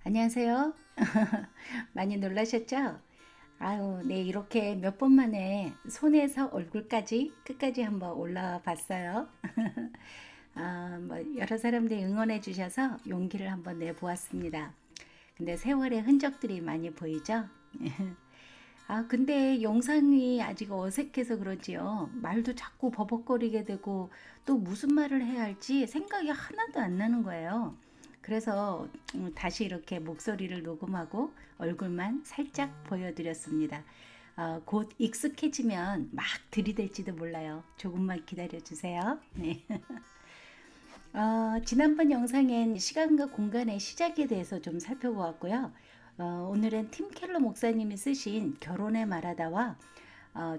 안녕하세요. 많이 놀라셨죠? 아유, 네, 이렇게 몇 번 만에 손에서 얼굴까지 끝까지 한번 올라와 봤어요. 여러 사람들이 응원해 주셔서 용기를 한번 내보았습니다. 근데 세월의 흔적들이 많이 보이죠? 근데 영상이 아직 어색해서 그러지요. 말도 자꾸 버벅거리게 되고 또 무슨 말을 해야 할지 생각이 하나도 안 나는 거예요. 그래서 다시 이렇게 목소리를 녹음하고 얼굴만 살짝 보여드렸습니다. 곧 익숙해지면 막 들이댈지도 몰라요. 조금만 기다려 주세요. 네. 지난번 영상엔 시간과 공간의 시작에 대해서 좀 살펴보았고요. 오늘은 팀 켈러 목사님이 쓰신 결혼의 말하다와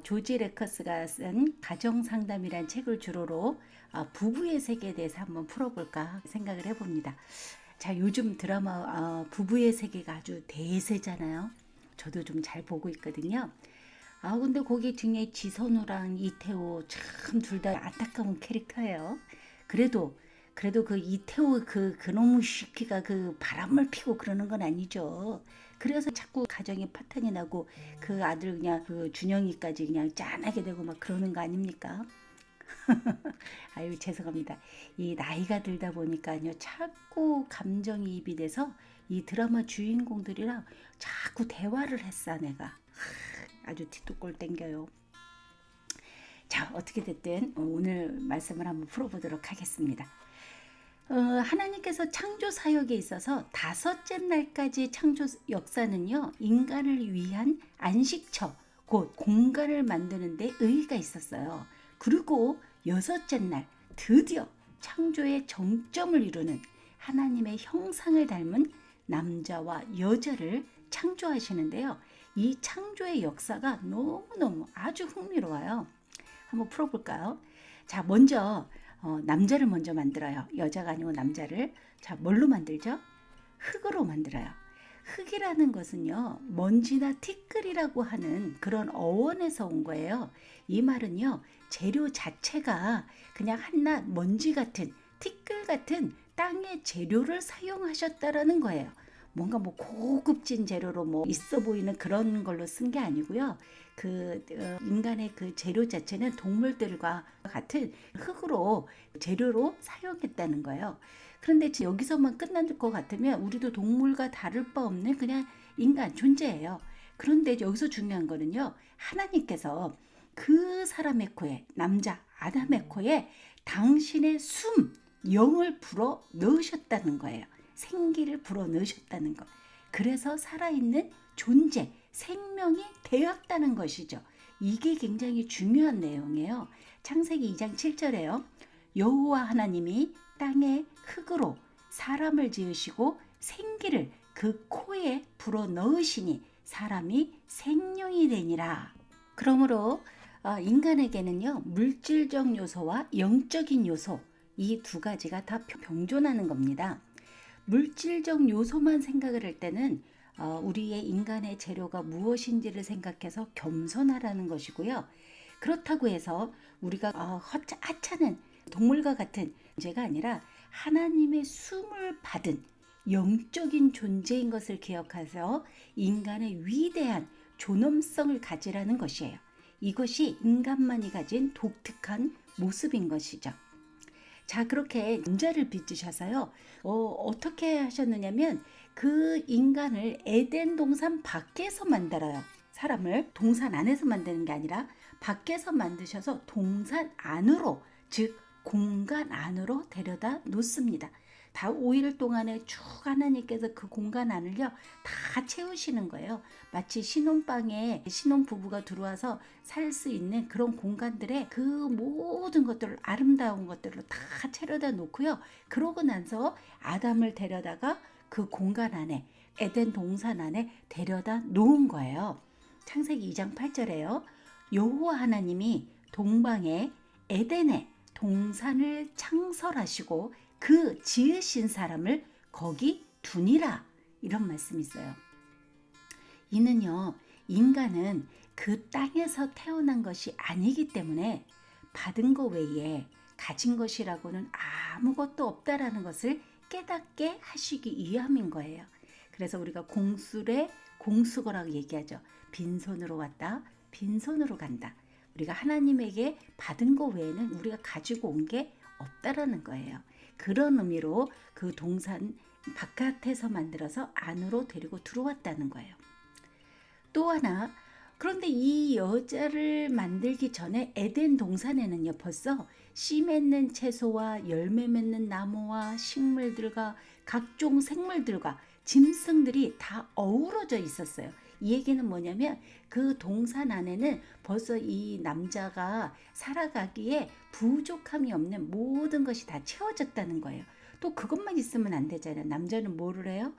조지 레커스가 쓴 가정상담이란 책을 주로로 부부의 세계에 대해서 한번 풀어볼까 생각을 해봅니다. 자, 요즘 드라마 부부의 세계가 아주 대세잖아요. 저도 좀 잘 보고 있거든요. 근데 거기 중에 지선우랑 이태호 참 둘 다 안타까운 캐릭터예요. 그래도 그 이태호 그놈의 시키가 그 바람을 피고 그러는 건 아니죠. 그래서 자꾸 가정에 파탄이 나고 그 아들 그냥 그 준영이까지 그냥 짠하게 되고 막 그러는 거 아닙니까? 아유, 죄송합니다. 이 나이가 들다 보니까요, 자꾸 감정이입이 돼서 이 드라마 주인공들이랑 자꾸 대화를 했어, 내가. 아주 티뚜꼴 땡겨요. 자, 어떻게 됐든 오늘 말씀을 한번 풀어보도록 하겠습니다. 하나님께서 창조 사역에 있어서 다섯째 날까지 창조 역사는요, 인간을 위한 안식처, 곧 공간을 만드는 데 의의가 있었어요. 그리고 여섯째 날 드디어 창조의 정점을 이루는 하나님의 형상을 닮은 남자와 여자를 창조하시는데요. 이 창조의 역사가 너무너무 아주 흥미로워요. 한번 풀어볼까요? 자, 먼저 남자를 먼저 만들어요. 여자가 아니고 남자를. 자, 뭘로 만들죠? 흙으로 만들어요. 흙이라는 것은요, 먼지나 티끌이라고 하는 그런 어원에서 온 거예요. 이 말은요, 재료 자체가 그냥 한낱 먼지 같은, 티끌 같은 땅의 재료를 사용하셨다라는 거예요. 뭔가 뭐 고급진 재료로 뭐 있어 보이는 그런 걸로 쓴 게 아니고요. 인간의 그 재료 자체는 동물들과 같은 흙으로 재료로 사용했다는 거예요. 그런데 여기서만 끝날 것 같으면 우리도 동물과 다를 바 없는 그냥 인간 존재예요. 그런데 여기서 중요한 거는요, 하나님께서 그 사람의 코에, 남자 아담의 코에 당신의 영을 불어 넣으셨다는 거예요. 생기를 불어 넣으셨다는 것. 그래서 살아있는 존재, 생명이 되었다는 것이죠. 이게 굉장히 중요한 내용이에요. 창세기 2장 7절에요. 여호와 하나님이 땅의 흙으로 사람을 지으시고 생기를 그 코에 불어 넣으시니 사람이 생명이 되니라. 그러므로 인간에게는요, 물질적 요소와 영적인 요소, 이 두 가지가 다 병존하는 겁니다. 물질적 요소만 생각을 할 때는 우리의 인간의 재료가 무엇인지를 생각해서 겸손하라는 것이고요. 그렇다고 해서 우리가 하찮은 동물과 같은 존재가 아니라 하나님의 숨을 받은 영적인 존재인 것을 기억해서 인간의 위대한 존엄성을 가지라는 것이에요. 이것이 인간만이 가진 독특한 모습인 것이죠. 자, 그렇게 남자를 빚으셔서요. 어떻게 하셨느냐면 그 인간을 에덴 동산 밖에서 만들어요. 사람을 동산 안에서 만드는 게 아니라 밖에서 만드셔서 동산 안으로, 즉 공간 안으로 데려다 놓습니다. 다 5일 동안에 쭉 하나님께서 그 공간 안을요 다 채우시는 거예요. 마치 신혼방에 신혼부부가 들어와서 살 수 있는 그런 공간들에 그 모든 것들을, 아름다운 것들을 다 채려다 놓고요. 그러고 나서 아담을 데려다가 그 공간 안에, 에덴 동산 안에 데려다 놓은 거예요. 창세기 2장 8절에요. 여호와 하나님이 동방에 에덴에 동산을 창설하시고 그 지으신 사람을 거기 두니라, 이런 말씀이 있어요. 이는요, 인간은 그 땅에서 태어난 것이 아니기 때문에 받은 것 외에 가진 것이라고는 아무것도 없다라는 것을 깨닫게 하시기 위함인 거예요. 그래서 우리가 공술에 공수거라고 얘기하죠. 빈손으로 왔다, 빈손으로 간다. 우리가 하나님에게 받은 거 외에는 우리가 가지고 온 게 없다라는 거예요. 그런 의미로 그 동산 바깥에서 만들어서 안으로 데리고 들어왔다는 거예요. 또 하나, 그런데 이 여자를 만들기 전에 에덴 동산에는요, 벌써 씨 맺는 채소와 열매 맺는 나무와 식물들과 각종 생물들과 짐승들이 다 어우러져 있었어요. 이 얘기는 뭐냐면 그 동산 안에는 벌써 이 남자가 살아가기에 부족함이 없는 모든 것이 다 채워졌다는 거예요. 또 그것만 있으면 안 되잖아요. 남자는 뭐를 해요?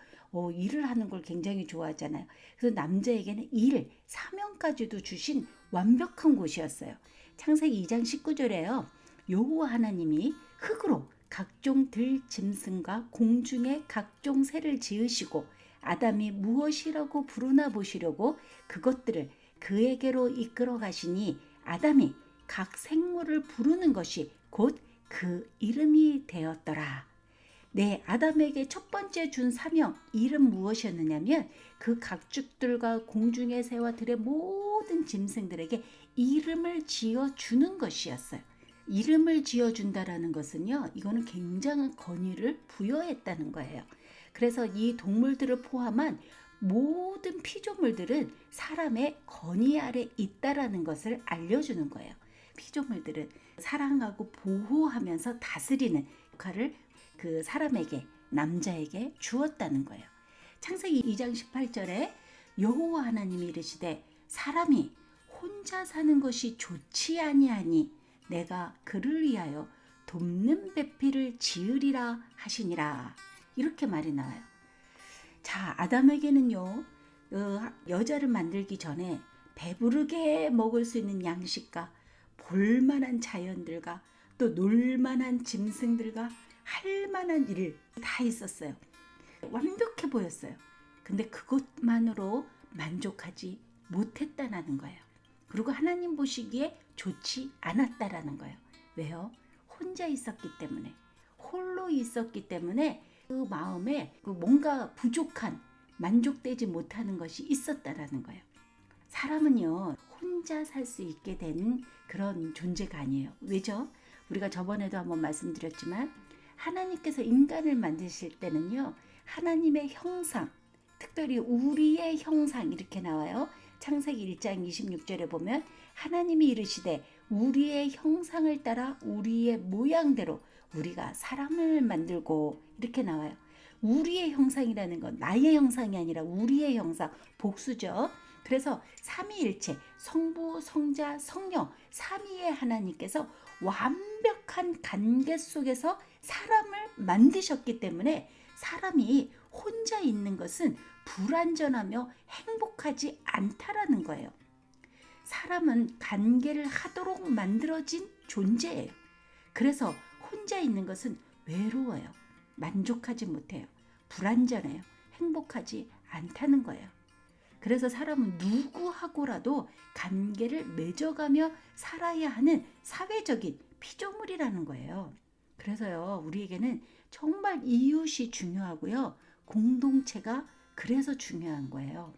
일을 하는 걸 굉장히 좋아하잖아요. 그래서 남자에게는 일, 사명까지도 주신 완벽한 곳이었어요. 창세기 2장 19절에요. 여호와 하나님이 흙으로 각종 들 짐승과 공중의 각종 새를 지으시고 아담이 무엇이라고 부르나 보시려고 그것들을 그에게로 이끌어 가시니 아담이 각 생물을 부르는 것이 곧 그 이름이 되었더라. 네, 아담에게 첫 번째 준 사명, 이름 무엇이었느냐면 그 각축들과 공중의 새와 들의 모든 짐승들에게 이름을 지어주는 것이었어요. 이름을 지어준다라는 것은요, 이거는 굉장한 권위를 부여했다는 거예요. 그래서 이 동물들을 포함한 모든 피조물들은 사람의 권위 아래 있다라는 것을 알려주는 거예요. 피조물들은 사랑하고 보호하면서 다스리는 역할을 그 사람에게, 남자에게 주었다는 거예요. 창세기 2장 18절에 여호와 하나님이 이르시되 사람이 혼자 사는 것이 좋지 아니하니 내가 그를 위하여 돕는 배필을 지으리라 하시니라. 이렇게 말이 나와요. 자, 아담에게는요, 여자를 만들기 전에 배부르게 먹을 수 있는 양식과 볼만한 자연들과 또 놀만한 짐승들과 할 만한 일 다 있었어요. 완벽해 보였어요. 근데 그것만으로 만족하지 못했다는 거예요. 그리고 하나님 보시기에 좋지 않았다라는 거예요. 왜요? 혼자 있었기 때문에, 홀로 있었기 때문에 그 마음에 뭔가 부족한, 만족되지 못하는 것이 있었다라는 거예요. 사람은요, 혼자 살 수 있게 된 그런 존재가 아니에요. 왜죠? 우리가 저번에도 한번 말씀드렸지만 하나님께서 인간을 만드실 때는요, 하나님의 형상, 특별히 우리의 형상 이렇게 나와요. 창세기 1장 26절에 보면 하나님이 이르시되 우리의 형상을 따라 우리의 모양대로 우리가 사람을 만들고 이렇게 나와요. 우리의 형상이라는 건 나의 형상이 아니라 우리의 형상, 복수죠. 그래서 삼위일체, 성부, 성자, 성령, 삼위의 하나님께서 완벽한 관계 속에서 사람을 만드셨기 때문에 사람이 혼자 있는 것은 불완전하며 행복하지 않다라는 거예요. 사람은 관계를 하도록 만들어진 존재예요. 그래서 혼자 있는 것은 외로워요. 만족하지 못해요. 불완전해요. 행복하지 않다는 거예요. 그래서 사람은 누구하고라도 관계를 맺어가며 살아야 하는 사회적인 피조물이라는 거예요. 그래서요, 우리에게는 정말 이웃이 중요하고요. 공동체가 그래서 중요한 거예요.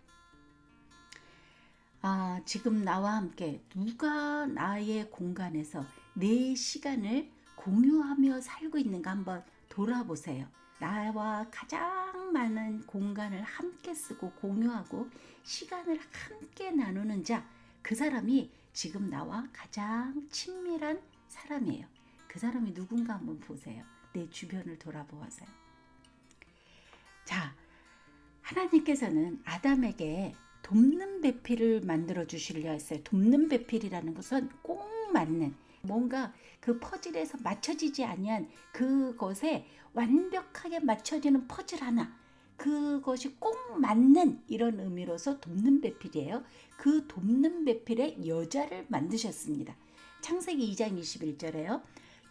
지금 나와 함께 누가 나의 공간에서 내 시간을 공유하며 살고 있는가 한번 돌아보세요. 나와 가장 많은 공간을 함께 쓰고 공유하고 시간을 함께 나누는 자, 그 사람이 지금 나와 가장 친밀한 사람이에요. 그 사람이 누군가 한번 보세요. 내 주변을 돌아보아서요. 자, 하나님께서는 아담에게 돕는 배필을 만들어 주시려 했어요. 돕는 배필이라는 것은 꼭 맞는, 뭔가 그 퍼즐에서 맞춰지지 아니한 그것에 완벽하게 맞춰지는 퍼즐 하나, 그것이 꼭 맞는 이런 의미로서 돕는 배필이에요. 그 돕는 배필에 여자를 만드셨습니다. 창세기 2장 21절에요.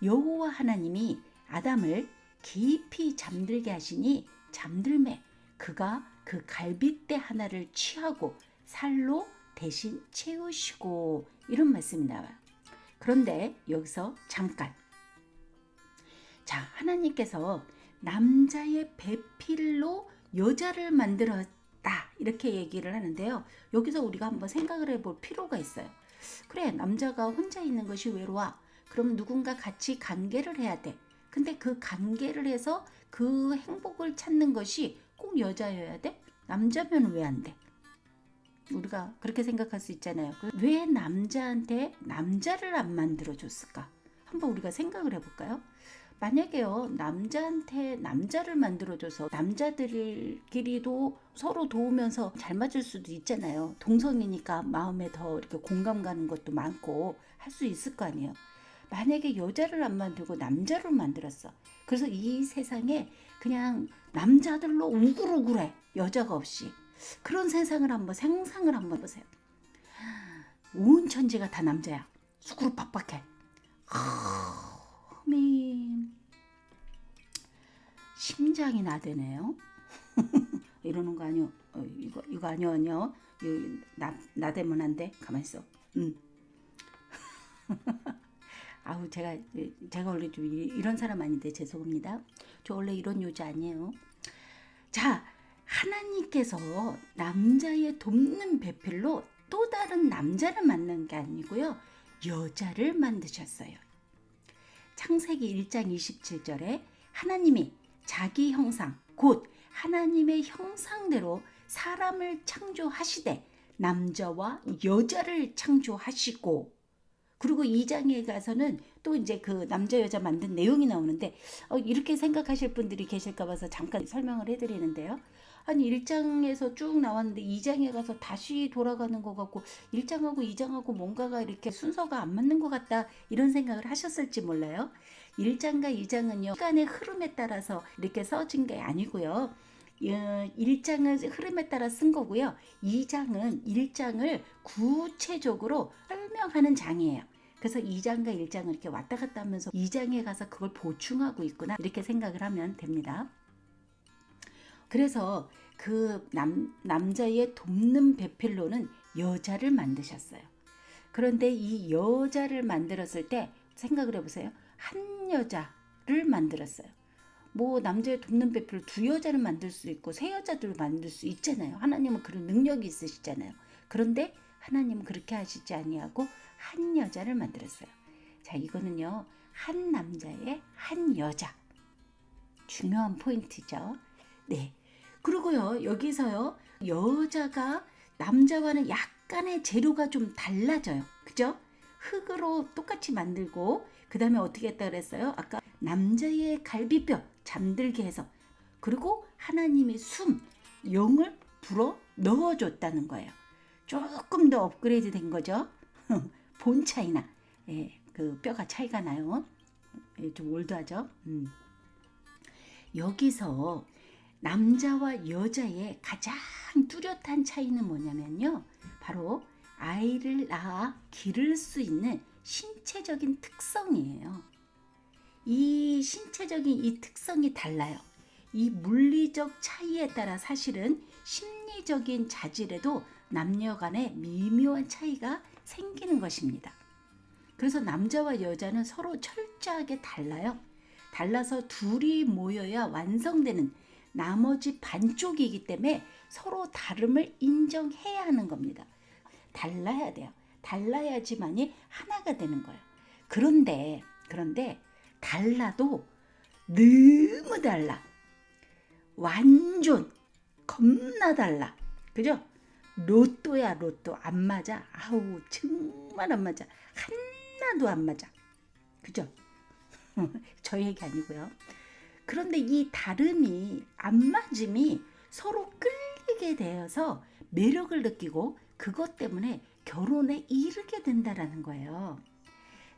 여호와 하나님이 아담을 깊이 잠들게 하시니 잠들매 그가 그 갈빗대 하나를 취하고 살로 대신 채우시고, 이런 말씀이 나와요. 그런데 여기서 잠깐, 자, 하나님께서 남자의 배필로 여자를 만들었다 이렇게 얘기를 하는데요. 여기서 우리가 한번 생각을 해볼 필요가 있어요. 그래, 남자가 혼자 있는 것이 외로워. 그럼 누군가 같이 관계를 해야 돼. 근데 그 관계를 해서 그 행복을 찾는 것이 꼭 여자여야 돼? 남자면 왜 안 돼? 우리가 그렇게 생각할 수 있잖아요. 왜 남자한테 남자를 안 만들어줬을까? 한번 우리가 생각을 해볼까요? 만약에요, 남자한테 남자를 만들어줘서 남자들끼리도 서로 도우면서 잘 맞을 수도 있잖아요. 동성이니까 마음에 더 이렇게 공감 가는 것도 많고 할 수 있을 거 아니에요. 만약에 여자를 안 만들고 남자로 만들었어. 그래서 이 세상에 그냥 남자들로 우글우글해. 여자가 없이. 그런 세상을 한번 상상을 한번 해보세요. 온 천지가 다 남자야. 수그루 팍팍해. 심장이 나대네요. 이러는 거 아니요. 이거 아니요. 나대면 안 돼. 가만 있어. 아우 제가 원래 좀 이런 사람 아닌데 죄송합니다. 저 원래 이런 여자 아니에요. 자, 하나님께서 남자의 돕는 배필로 또 다른 남자를 만난 게 아니고요. 여자를 만드셨어요. 창세기 1장 27절에 하나님이 자기 형상 곧 하나님의 형상대로 사람을 창조하시되 남자와 여자를 창조하시고, 그리고 2장에 가서는 또 이제 그 남자 여자 만든 내용이 나오는데 이렇게 생각하실 분들이 계실까 봐서 잠깐 설명을 해드리는데요. 아니 1장에서 쭉 나왔는데 2장에 가서 다시 돌아가는 것 같고 1장하고 2장하고 뭔가가 이렇게 순서가 안 맞는 것 같다 이런 생각을 하셨을지 몰라요. 1장과 2장은요 시간의 흐름에 따라서 이렇게 써진 게 아니고요. 1장은 흐름에 따라 쓴 거고요. 2장은 1장을 구체적으로 설명하는 장이에요. 그래서 2장과 1장을 이렇게 왔다 갔다 하면서 2장에 가서 그걸 보충하고 있구나 이렇게 생각을 하면 됩니다. 그래서 그 남자의 돕는 배필로는 여자를 만드셨어요. 그런데 이 여자를 만들었을 때 생각을 해보세요. 한 여자를 만들었어요. 뭐 남자의 돕는 배필로 두 여자를 만들 수 있고 세 여자들을 만들 수 있잖아요. 하나님은 그런 능력이 있으시잖아요. 그런데 하나님은 그렇게 하시지 아니하고 한 여자를 만들었어요. 자, 이거는요. 한 남자의 한 여자. 중요한 포인트죠. 네. 그리고요. 여기서요. 여자가 남자와는 약간의 재료가 좀 달라져요. 그죠? 흙으로 똑같이 만들고 그 다음에 어떻게 했다 그랬어요? 아까 남자의 갈비뼈 잠들게 해서, 그리고 하나님의 영을 불어 넣어줬다는 거예요. 조금 더 업그레이드 된 거죠. 본 차이나 그 뼈가 차이가 나요. 좀 올드하죠. 여기서 남자와 여자의 가장 뚜렷한 차이는 뭐냐면요. 바로 아이를 낳아 기를 수 있는 신체적인 특성이에요. 이 신체적인 이 특성이 달라요. 이 물리적 차이에 따라 사실은 심리적인 자질에도 남녀 간에 미묘한 차이가 생기는 것입니다. 그래서 남자와 여자는 서로 철저하게 달라요. 달라서 둘이 모여야 완성되는 나머지 반쪽이기 때문에 서로 다름을 인정해야 하는 겁니다. 달라야 돼요. 달라야지만이 하나가 되는 거예요. 그런데 달라도 너무 달라. 완전 겁나 달라. 그죠? 로또야 로또. 안 맞아. 아우 정말 안 맞아. 하나도 안 맞아. 그죠? 저 얘기 아니고요. 그런데 이 다름이 안 맞음이 서로 끌리게 되어서 매력을 느끼고 그것 때문에 결혼에 이르게 된다라는 거예요.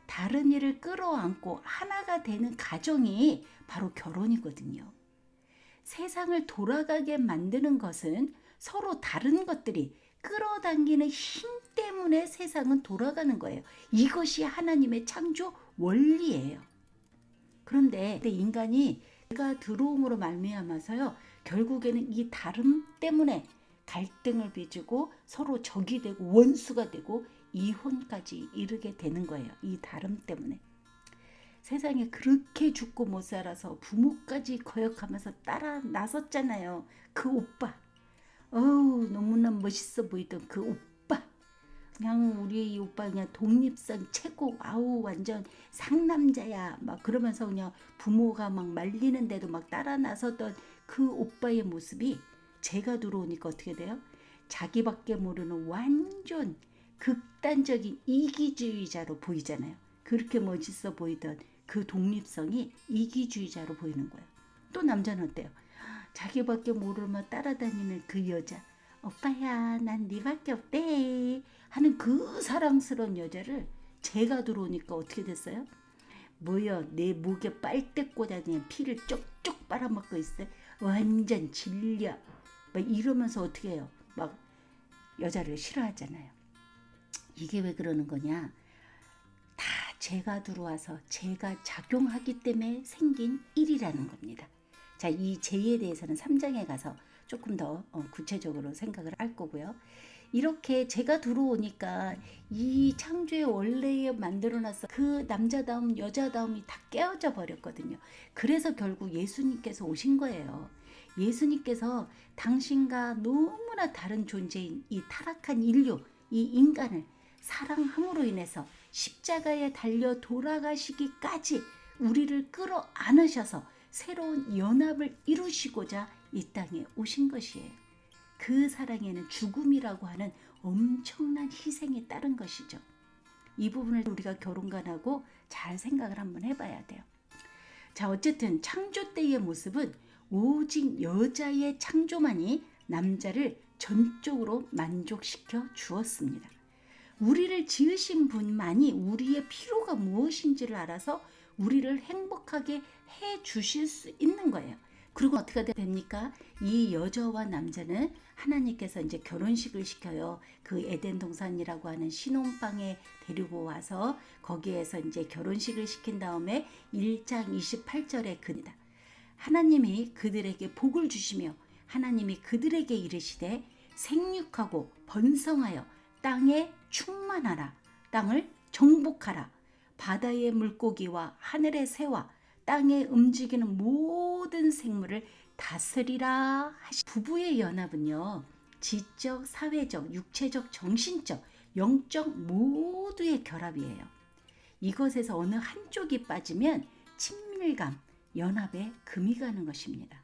다른 이를 끌어안고 하나가 되는 가정이 바로 결혼이거든요. 세상을 돌아가게 만드는 것은 서로 다른 것들이 끌어당기는 힘 때문에 세상은 돌아가는 거예요. 이것이 하나님의 창조 원리예요. 그런데 인간이 내가 들어옴으로 말미암아서요. 결국에는 이 다름 때문에 갈등을 빚고 서로 적이 되고 원수가 되고 이혼까지 이르게 되는 거예요. 이 다름 때문에. 세상에 그렇게 죽고 못 살아서 부모까지 거역하면서 따라 나섰잖아요. 그 오빠. 어우, 너무나 멋있어 보이던 그 오빠. 그냥 우리 이 오빠 그냥 독립성 최고. 아우, 완전 상남자야. 막 그러면서 그냥 부모가 막 말리는데도 막 따라 나섰던 그 오빠의 모습이 제가 들어오니까 어떻게 돼요? 자기밖에 모르는 완전 극단적인 이기주의자로 보이잖아요. 그렇게 멋있어 보이던 그 독립성이 이기주의자로 보이는 거예요. 또 남자는 어때요? 자기밖에 모르면 따라다니는 그 여자. 오빠야, 난 네밖에 없대 하는 그 사랑스러운 여자를 제가 들어오니까 어떻게 됐어요? 뭐야, 내 목에 빨대 꽂아 그냥 피를 쪽쪽 빨아먹고 있어. 완전 질려. 막 이러면서 어떻게 해요? 막 여자를 싫어하잖아요. 이게 왜 그러는 거냐? 다 제가 들어와서 제가 작용하기 때문에 생긴 일이라는 겁니다. 자, 이 제에 대해서는 3장에 가서 조금 더 구체적으로 생각을 할 거고요. 이렇게 제가 들어오니까 이 창조의 원래에 만들어놨어 그 남자다움 여자다움이 다 깨어져 버렸거든요. 그래서 결국 예수님께서 오신 거예요. 예수님께서 당신과 너무나 다른 존재인 이 타락한 인류, 이 인간을 사랑함으로 인해서 십자가에 달려 돌아가시기까지 우리를 끌어안으셔서 새로운 연합을 이루시고자 이 땅에 오신 것이에요. 그 사랑에는 죽음이라고 하는 엄청난 희생이 따른 것이죠. 이 부분을 우리가 결혼관하고 잘 생각을 한번 해봐야 돼요. 자, 어쨌든 창조 때의 모습은 오직 여자의 창조만이 남자를 전적으로 만족시켜 주었습니다. 우리를 지으신 분만이 우리의 필요가 무엇인지를 알아서 우리를 행복하게 해 주실 수 있는 거예요. 그리고 어떻게 됩니까? 이 여자와 남자는 하나님께서 이제 결혼식을 시켜요. 그 에덴 동산이라고 하는 신혼방에 데리고 와서 거기에서 이제 결혼식을 시킨 다음에 1장 28절에 그니다. 하나님이 그들에게 복을 주시며 하나님이 그들에게 이르시되 생육하고 번성하여 땅에 충만하라. 땅을 정복하라. 바다의 물고기와 하늘의 새와 땅에 움직이는 모든 생물을 다스리라. 부부의 연합은요, 지적, 사회적, 육체적, 정신적, 영적 모두의 결합이에요. 이것에서 어느 한쪽이 빠지면 친밀감, 연합에 금이 가는 것입니다.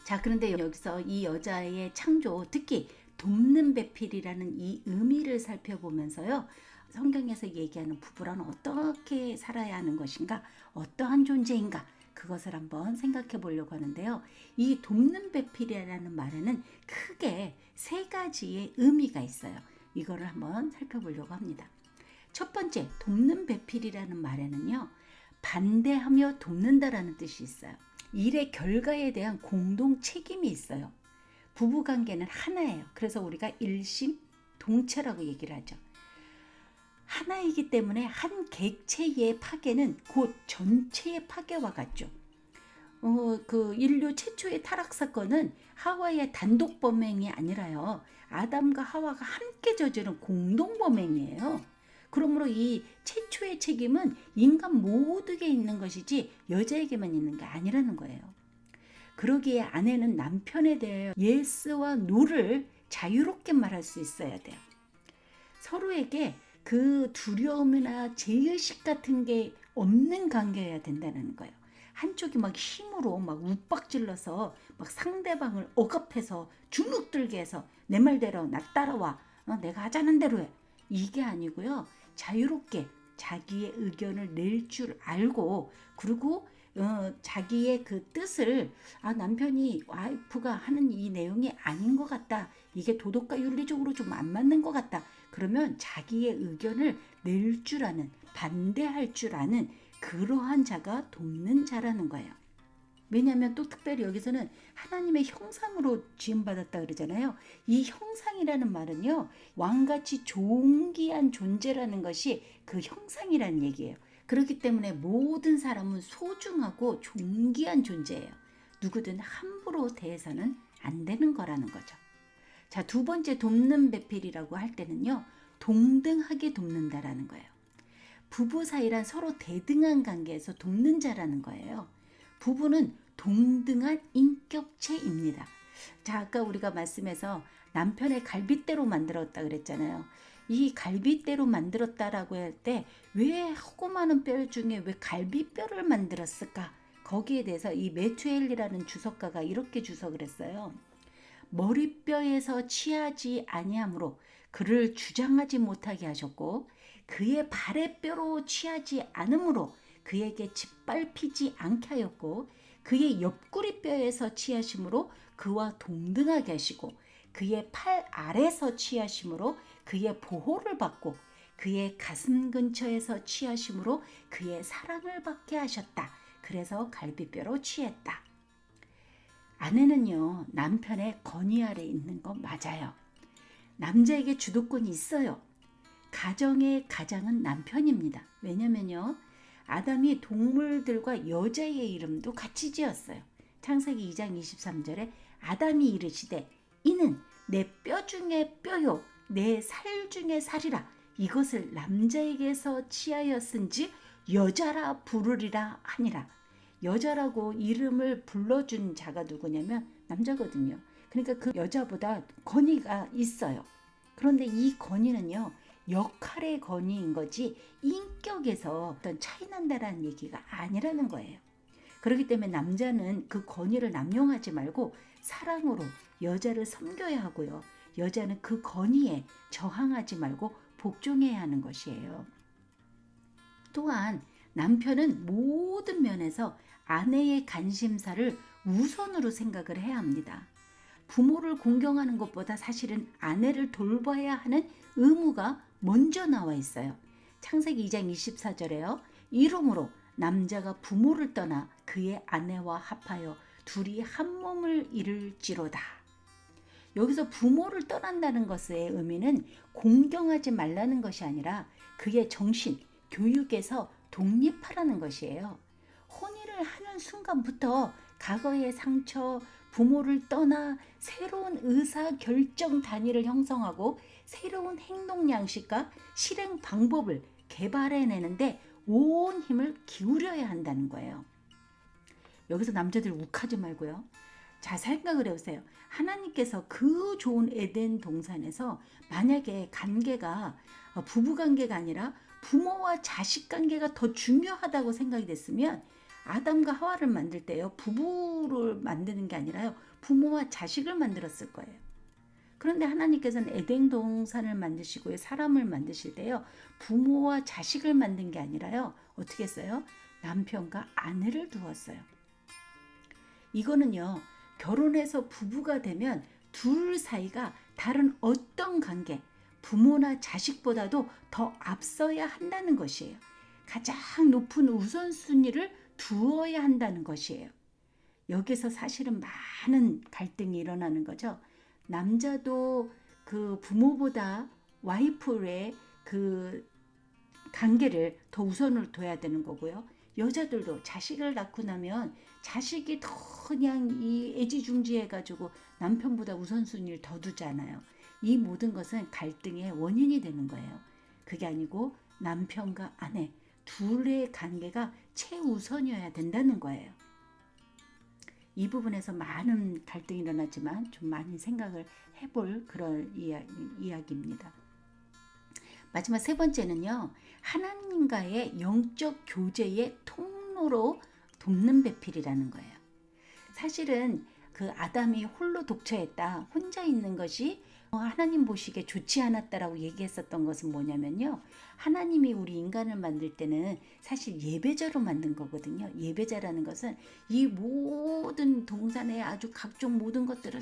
자, 그런데 여기서 이 여자의 창조, 특히 돕는 배필이라는 이 의미를 살펴보면서요, 성경에서 얘기하는 부부라는 어떻게 살아야 하는 것인가, 어떠한 존재인가, 그것을 한번 생각해 보려고 하는데요. 이 돕는 배필이라는 말에는 크게 세 가지의 의미가 있어요. 이거를 한번 살펴보려고 합니다. 첫 번째, 돕는 배필이라는 말에는요, 반대하며 돕는다라는 뜻이 있어요. 일의 결과에 대한 공동 책임이 있어요. 부부관계는 하나예요. 그래서 우리가 일심동체라고 얘기를 하죠. 하나이기 때문에 한 객체의 파괴는 곧 전체의 파괴와 같죠. 그 인류 최초의 타락 사건은 하와의 단독 범행이 아니라요, 아담과 하와가 함께 저지른 공동 범행이에요. 그러므로 이 최초의 책임은 인간 모두에게 있는 것이지 여자에게만 있는 게 아니라는 거예요. 그러기에 아내는 남편에 대해 예스와 노를 자유롭게 말할 수 있어야 돼요. 서로에게 그 두려움이나 제의식 같은 게 없는 관계여야 된다는 거예요. 한쪽이 막 힘으로 막 욱박질러서 막 상대방을 억압해서 주눅들게 해서 내 말대로 나 따라와, 내가 하자는 대로 해, 이게 아니고요, 자유롭게 자기의 의견을 낼 줄 알고, 그리고 자기의 그 뜻을, 남편이 와이프가 하는 이 내용이 아닌 것 같다, 이게 도덕과 윤리적으로 좀 안 맞는 것 같다, 그러면 자기의 의견을 낼 줄 아는, 반대할 줄 아는 그러한 자가 돕는 자라는 거예요. 왜냐하면 또 특별히 여기서는 하나님의 형상으로 지음받았다 그러잖아요. 이 형상이라는 말은요, 왕같이 존귀한 존재라는 것이 그 형상이라는 얘기예요. 그렇기 때문에 모든 사람은 소중하고 존귀한 존재예요. 누구든 함부로 대해서는 안 되는 거라는 거죠. 자, 두 번째 돕는 배필이라고 할 때는요, 동등하게 돕는다라는 거예요. 부부 사이란 서로 대등한 관계에서 돕는 자라는 거예요. 부부는 동등한 인격체입니다. 자, 아까 우리가 말씀에서 남편의 갈빗대로 만들었다 그랬잖아요. 이 갈빗대로 만들었다라고 할 때 왜 하고 많은 뼈 중에 왜 갈비뼈를 만들었을까? 거기에 대해서 이 메투엘리라는 주석가가 이렇게 주석을 했어요. 머리뼈에서 취하지 아니하므로 그를 주장하지 못하게 하셨고 그의 발의 뼈로 취하지 않으므로 그에게 짓밟히지 않게 하였고 그의 옆구리뼈에서 취하심으로 그와 동등하게 하시고 그의 팔 아래서 취하심으로 그의 보호를 받고 그의 가슴 근처에서 취하심으로 그의 사랑을 받게 하셨다. 그래서 갈비뼈로 취했다. 아내는요, 남편의 건의 아래 있는 거 맞아요. 남자에게 주도권이 있어요. 가정의 가장은 남편입니다. 왜냐면요, 아담이 동물들과 여자의 이름도 같이 지었어요. 창세기 2장 23절에 아담이 이르시되 이는 내 뼈 중에 뼈요 내 살 중에 살이라 이것을 남자에게서 취하였은지 여자라 부르리라 하니라. 여자라고 이름을 불러준 자가 누구냐면 남자거든요. 그러니까 그 여자보다 권위가 있어요. 그런데 이 권위는요, 역할의 권위인 거지 인격에서 어떤 차이 난다라는 얘기가 아니라는 거예요. 그렇기 때문에 남자는 그 권위를 남용하지 말고 사랑으로 여자를 섬겨야 하고요. 여자는 그 권위에 저항하지 말고 복종해야 하는 것이에요. 또한 남편은 모든 면에서 아내의 관심사를 우선으로 생각을 해야 합니다. 부모를 공경하는 것보다 사실은 아내를 돌봐야 하는 의무가 먼저 나와 있어요. 창세기 2장 24절에요. 이러므로 남자가 부모를 떠나 그의 아내와 합하여 둘이 한 몸을 이룰지로다. 여기서 부모를 떠난다는 것의 의미는 공경하지 말라는 것이 아니라 그의 정신, 교육에서 독립하라는 것이에요. 혼인을 하는 순간부터 과거의 상처, 부모를 떠나 새로운 의사결정 단위를 형성하고 새로운 행동 양식과 실행 방법을 개발해내는데 온 힘을 기울여야 한다는 거예요. 여기서 남자들 욱하지 말고요. 자, 생각을 해보세요. 하나님께서 그 좋은 에덴 동산에서 만약에 관계가 부부 관계가 아니라 부모와 자식 관계가 더 중요하다고 생각이 됐으면 아담과 하와를 만들 때요, 부부를 만드는 게 아니라요, 부모와 자식을 만들었을 거예요. 그런데 하나님께서는 에덴 동산을 만드시고 사람을 만드실 때요, 부모와 자식을 만든 게 아니라요, 어떻게 했어요? 남편과 아내를 두었어요. 이거는요, 결혼해서 부부가 되면 둘 사이가 다른 어떤 관계, 부모나 자식보다도 더 앞서야 한다는 것이에요. 가장 높은 우선순위를 두어야 한다는 것이에요. 여기서 사실은 많은 갈등이 일어나는 거죠. 남자도 그 부모보다 와이프의 그 관계를 더 우선을 둬야 되는 거고요. 여자들도 자식을 낳고 나면 자식이 더 그냥 이 애지중지해가지고 남편보다 우선순위를 더 두잖아요. 이 모든 것은 갈등의 원인이 되는 거예요. 그게 아니고 남편과 아내 둘의 관계가 최우선이어야 된다는 거예요. 이 부분에서 많은 갈등이 일어나지만 좀 많이 생각을 해볼 그런 이야기입니다. 마지막 세 번째는요, 하나님과의 영적 교제의 통로로 돕는 배필이라는 거예요. 사실은 그 아담이 홀로 독처했다, 혼자 있는 것이 하나님 보시기에 좋지 않았다라고 얘기했었던 것은 뭐냐면요, 하나님이 우리 인간을 만들 때는 사실 예배자로 만든 거거든요. 예배자라는 것은 이 모든 동산의 아주 각종 모든 것들을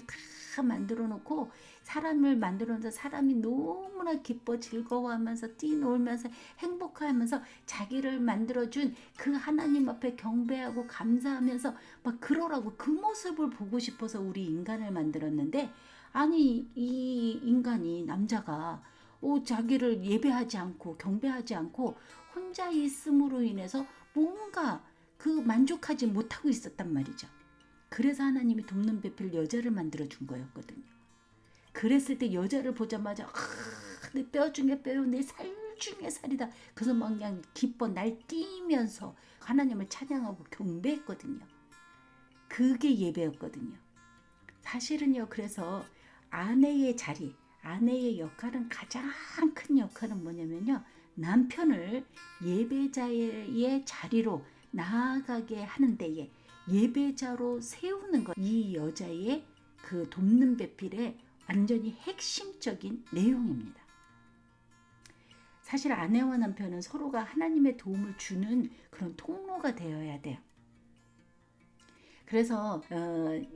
다 만들어 놓고 사람을 만들어 놓아서 사람이 너무나 기뻐 즐거워하면서 뛰놀면서 행복하면서 자기를 만들어준 그 하나님 앞에 경배하고 감사하면서 막 그러라고, 그 모습을 보고 싶어서 우리 인간을 만들었는데, 아니 이 인간이, 남자가 자기를 예배하지 않고 경배하지 않고 혼자 있음으로 인해서 뭔가 그 만족하지 못하고 있었단 말이죠. 그래서 하나님이 돕는 배필 여자를 만들어 준 거였거든요. 그랬을 때 여자를 보자마자 내 뼈 중에 뼈요 내 살 중의 살이다. 그래서 막 그냥 기뻐 날뛰면서 하나님을 찬양하고 경배했거든요. 그게 예배였거든요. 사실은요, 그래서 아내의 자리, 아내의 역할은, 가장 큰 역할은 뭐냐면요, 남편을 예배자의 자리로 나아가게 하는 데에 예배자로 세우는 것, 이 여자의 그 돕는 배필의 완전히 핵심적인 내용입니다. 사실 아내와 남편은 서로가 하나님의 도움을 주는 그런 통로가 되어야 돼요. 그래서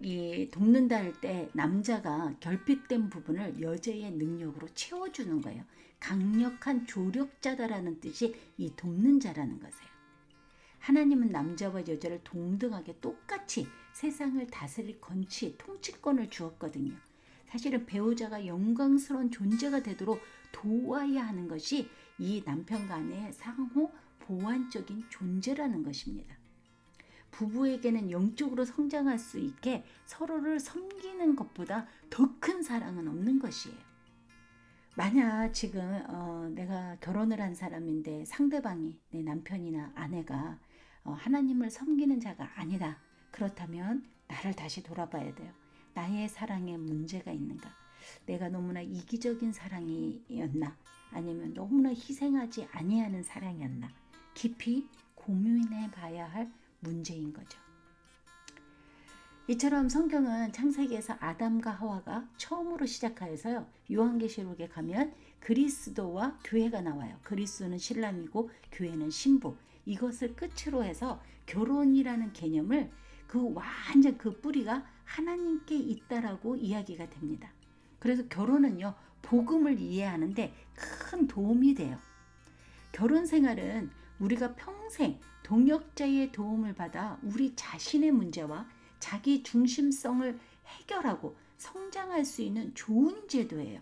이 돕는다 할 때 남자가 결핍된 부분을 여자의 능력으로 채워주는 거예요. 강력한 조력자다라는 뜻이 이 돕는 자라는 것이에요. 하나님은 남자와 여자를 동등하게 똑같이 세상을 다스릴 건치, 통치권을 주었거든요. 사실은 배우자가 영광스러운 존재가 되도록 도와야 하는 것이 이 남편과 아내의 상호 보완적인 존재라는 것입니다. 부부에게는 영적으로 성장할 수 있게 서로를 섬기는 것보다 더 큰 사랑은 없는 것이에요. 만약 지금 내가 결혼을 한 사람인데 상대방이, 내 남편이나 아내가 하나님을 섬기는 자가 아니다. 그렇다면 나를 다시 돌아봐야 돼요. 나의 사랑에 문제가 있는가? 내가 너무나 이기적인 사랑이었나? 아니면 너무나 희생하지 아니하는 사랑이었나? 깊이 고민해 봐야 할 문제인 거죠. 이처럼 성경은 창세기에서 아담과 하와가 처음으로 시작하여서요, 요한계시록에 가면 그리스도와 교회가 나와요. 그리스도는 신랑이고 교회는 신부. 이것을 끝으로 해서 결혼이라는 개념을 완전 그 뿌리가 하나님께 있다라고 이야기가 됩니다. 그래서 결혼은요, 복음을 이해하는데 큰 도움이 돼요. 결혼 생활은 우리가 평생 동역자의 도움을 받아 우리 자신의 문제와 자기 중심성을 해결하고 성장할 수 있는 좋은 제도예요.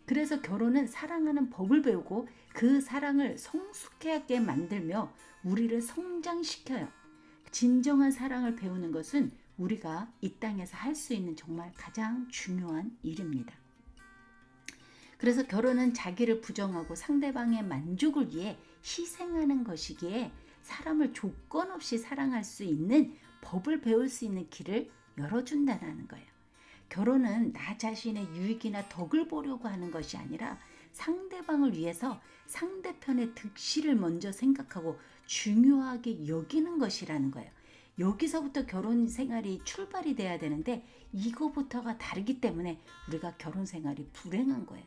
그래서 결혼은 사랑하는 법을 배우고 그 사랑을 성숙하게 만들며 우리를 성장시켜요. 진정한 사랑을 배우는 것은 우리가 이 땅에서 할 수 있는 정말 가장 중요한 일입니다. 그래서 결혼은 자기를 부정하고 상대방의 만족을 위해 희생하는 것이기에 사람을 조건 없이 사랑할 수 있는 법을 배울 수 있는 길을 열어준다는 거예요. 결혼은 나 자신의 유익이나 덕을 보려고 하는 것이 아니라 상대방을 위해서 상대편의 득실을 먼저 생각하고 중요하게 여기는 것이라는 거예요. 여기서부터 결혼 생활이 출발이 돼야 되는데 이거부터가 다르기 때문에 우리가 결혼 생활이 불행한 거예요.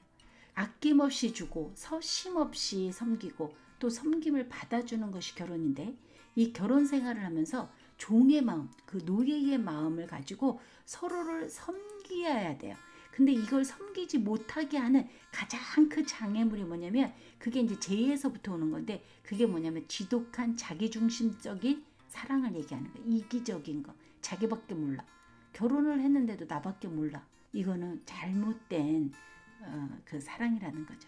아낌없이 주고 서심없이 섬기고 또 섬김을 받아주는 것이 결혼인데, 이 결혼 생활을 하면서 종의 마음, 그 노예의 마음을 가지고 서로를 섬겨야 돼요. 근데 이걸 섬기지 못하게 하는 가장 큰 장애물이 뭐냐면, 그게 이제 죄에서부터 오는 건데, 그게 뭐냐면 지독한 자기중심적인 사랑을 얘기하는 거예요. 이기적인 거, 자기밖에 몰라. 결혼을 했는데도 나밖에 몰라. 이거는 잘못된 그 사랑이라는 거죠.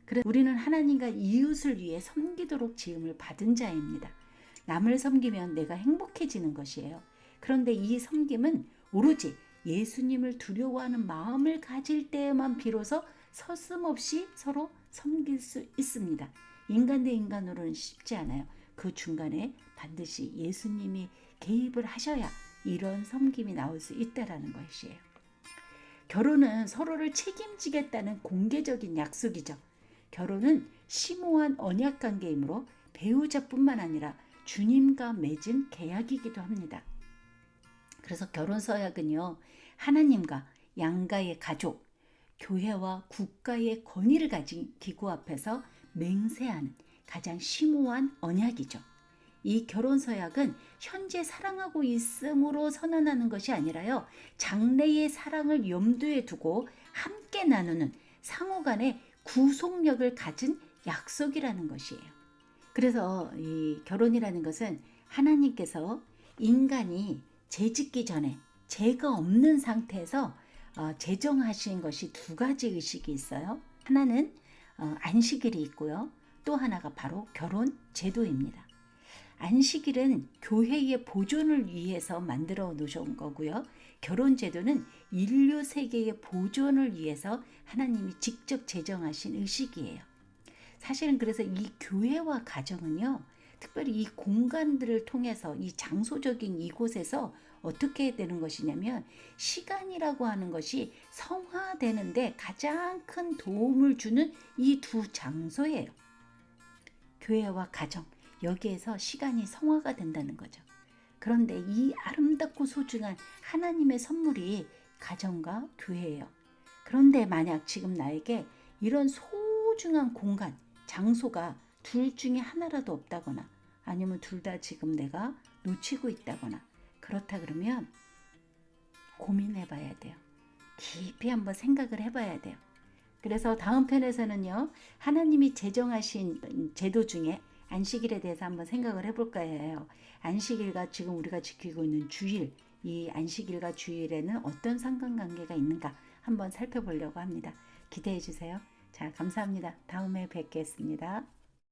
그래서 우리는 하나님과 이웃을 위해 섬기도록 지음을 받은 자입니다. 남을 섬기면 내가 행복해지는 것이에요. 그런데 이 섬김은 오로지 예수님을 두려워하는 마음을 가질 때에만 비로소 서슴없이 서로 섬길 수 있습니다. 인간 대 인간으로는 쉽지 않아요. 그 중간에 반드시 예수님이 개입을 하셔야 이런 섬김이 나올 수 있다는 것이에요. 결혼은 서로를 책임지겠다는 공개적인 약속이죠. 결혼은 심오한 언약 관계이므로 배우자뿐만 아니라 주님과 맺은 계약이기도 합니다. 그래서 결혼 서약은요, 하나님과 양가의 가족, 교회와 국가의 권위를 가진 기구 앞에서 맹세하는 가장 심오한 언약이죠. 이 결혼 서약은 현재 사랑하고 있음으로 선언하는 것이 아니라요, 장래의 사랑을 염두에 두고 함께 나누는 상호 간의 구속력을 가진 약속이라는 것이에요. 그래서 이 결혼이라는 것은 하나님께서 인간이 죄 짓기 전에 죄가 없는 상태에서 제정하신 것이 두 가지 의식이 있어요. 하나는 안식일이 있고요. 또 하나가 바로 결혼 제도입니다. 안식일은 교회의 보존을 위해서 만들어 놓으신 거고요. 결혼 제도는 인류 세계의 보존을 위해서 하나님이 직접 제정하신 의식이에요. 사실은 그래서 이 교회와 가정은요, 특별히 이 공간들을 통해서 이 장소적인 이곳에서 어떻게 되는 것이냐면 시간이라고 하는 것이 성화되는데 가장 큰 도움을 주는 이 두 장소예요. 교회와 가정, 여기에서 시간이 성화가 된다는 거죠. 그런데 이 아름답고 소중한 하나님의 선물이 가정과 교회예요. 그런데 만약 지금 나에게 이런 소중한 공간, 장소가 둘 중에 하나라도 없다거나 아니면 둘 다 지금 내가 놓치고 있다거나 그렇다 그러면 고민해 봐야 돼요. 깊이 한번 생각을 해봐야 돼요. 그래서 다음 편에서는요, 하나님이 제정하신 제도 중에 안식일에 대해서 한번 생각을 해볼 거예요. 안식일과 지금 우리가 지키고 있는 주일, 이 안식일과 주일에는 어떤 상관관계가 있는가 한번 살펴보려고 합니다. 기대해 주세요. 자, 감사합니다. 다음에 뵙겠습니다.